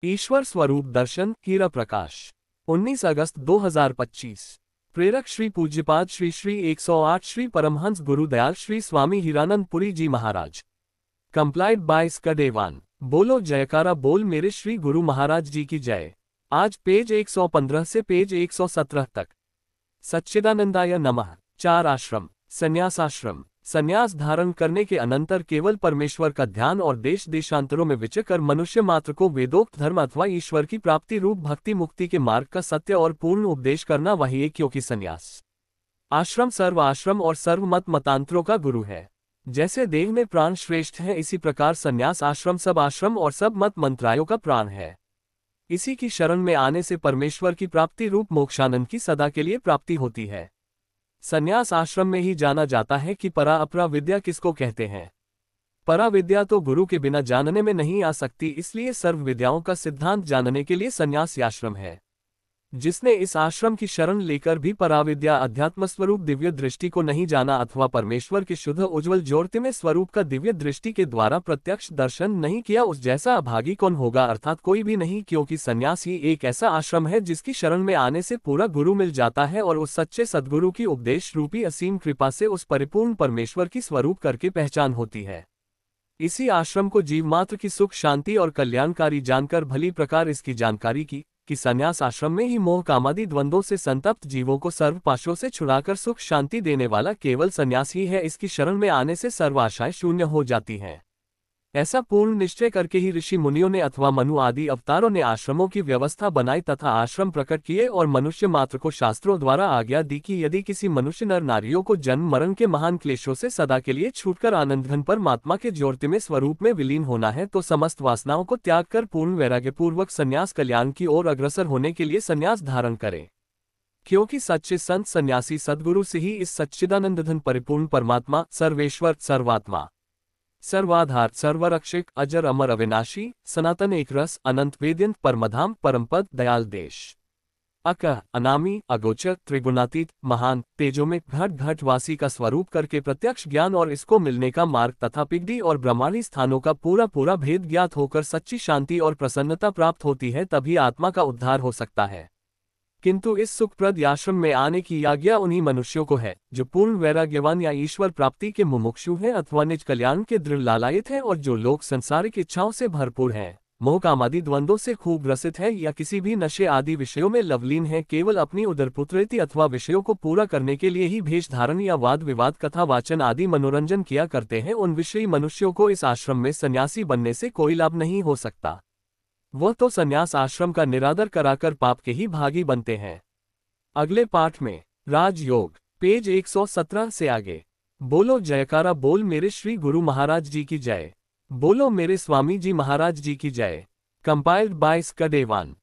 ईश्वर स्वरूप दर्शन हीरा प्रकाश 19 अगस्त 2025। प्रेरक श्री पूज्यपाद श्री श्री 108 श्री परमहंस गुरुदयाल श्री स्वामी हीरानंद पुरी जी महाराज। कंप्लाइड बाय स्कडेवान। बोलो जयकारा बोल मेरे श्री गुरु महाराज जी की जय। आज पेज 115 से पेज 117 तक। सच्चिदानंदाय नमः। 4 आश्रम। संन्यासाश्रम। संन्यास धारण करने के अनंतर केवल परमेश्वर का ध्यान और देश देशांतरों में विचरकर मनुष्य मात्र को वेदोक्त धर्म अथवा ईश्वर की प्राप्ति रूप भक्ति मुक्ति के मार्ग का सत्य और पूर्ण उपदेश करना वही है, क्योंकि संन्यास आश्रम सर्व आश्रम और सर्व मत मतांतरों का गुरु है। जैसे देह में प्राण श्रेष्ठ है, इसी प्रकार संन्यास आश्रम सब आश्रम और सब मत मंत्रायों का प्राण है। इसी की शरण में आने से परमेश्वर की प्राप्ति रूप मोक्षानंद की सदा के लिए प्राप्ति होती है। संन्यास आश्रम में ही जाना जाता है कि परा अपरा विद्या किसको कहते हैं। परा विद्या तो गुरु के बिना जानने में नहीं आ सकती, इसलिए सर्व विद्याओं का सिद्धांत जानने के लिए संन्यासी आश्रम है। जिसने इस आश्रम की शरण लेकर भी पराविद्या अध्यात्म स्वरूप दिव्य दृष्टि को नहीं जाना अथवा परमेश्वर के शुद्ध उज्ज्वल ज्योतिमय स्वरूप का दिव्य दृष्टि के द्वारा प्रत्यक्ष दर्शन नहीं किया, उस जैसा अभागी कौन होगा, अर्थात कोई भी नहीं, क्योंकि संन्यास ही एक ऐसा आश्रम है जिसकी शरण में आने से पूरा गुरु मिल जाता है और उस सच्चे सद्गुरु की उपदेश रूपी असीम कृपा से उस परिपूर्ण परमेश्वर की स्वरूप करके पहचान होती है। इसी आश्रम को जीव मात्र की सुख शांति और कल्याणकारी जानकर भली प्रकार इसकी जानकारी की कि संन्यास आश्रम में ही मोह कामादि द्वंद्वों से संतप्त जीवों को सर्व पाशों से छुड़ाकर सुख शांति देने वाला केवल संन्यास ही है। इसकी शरण में आने से सर्व आशाएं शून्य हो जाती हैं। ऐसा पूर्ण निश्चय करके ही ऋषि मुनियों ने अथवा मनु आदि अवतारों ने आश्रमों की व्यवस्था बनाई तथा आश्रम प्रकट किए और मनुष्य मात्र को शास्त्रों द्वारा आज्ञा दी कि यदि किसी मनुष्य नर नारियों को जन्म मरण के महान क्लेशों से सदा के लिए छूटकर आनंदघन परमात्मा के ज्योतिमय स्वरूप में विलीन होना है तो समस्त वासनाओं को त्याग कर पूर्ण वैराग्यपूर्वक संन्यास कल्याण की ओर अग्रसर होने के लिए संन्यास धारण करे। क्योंकि सच्चे संत सन्यासी सद्गुरु से ही इस सच्चिदानंदघन परिपूर्ण परमात्मा सर्वेश्वर सर्वात्मा सर्वाधार सर्वरक्षक अजर अमर अविनाशी सनातन एक रस अनंत वेद्यंत परमधाम परमपद दयाल देश अकह अनामी अगोचर त्रिगुणातीत महान तेजों में घट घट वासी का स्वरूप करके प्रत्यक्ष ज्ञान और इसको मिलने का मार्ग तथा पिगडी और ब्रह्मांडी स्थानों का पूरा पूरा भेद ज्ञात होकर सच्ची शांति और प्रसन्नता प्राप्त होती है, तभी आत्मा का उद्धार हो सकता है। किंतु इस सुखप्रद आश्रम में आने की आज्ञा उन्हीं मनुष्यों को है जो पूर्ण वैराग्यवान या ईश्वर प्राप्ति के मुमुक्षु हैं अथवा निज कल्याण के दृढ़ लालायित हैं और जो लोग संसारिक इच्छाओं से भरपूर हैं, मोह कामादि द्वंद्वों से खूब ग्रसित है या किसी भी नशे आदि विषयों में लवलीन है, केवल अपनी उदरपुत्रेति अथवा विषयों को पूरा करने के लिए ही भेष धारण या वाद विवाद कथा वाचन आदि मनोरंजन किया करते हैं, उन विषयी मनुष्यों को इस आश्रम में सन्यासी बनने से कोई लाभ नहीं हो सकता। वह तो संन्यास आश्रम का निरादर कराकर पाप के ही भागी बनते हैं। अगले पाठ में राजयोग पेज 117 से आगे। बोलो जयकारा बोल मेरे श्री गुरु महाराज जी की जय। बोलो मेरे स्वामी जी महाराज जी की जय। Compiled by स्कडेवान।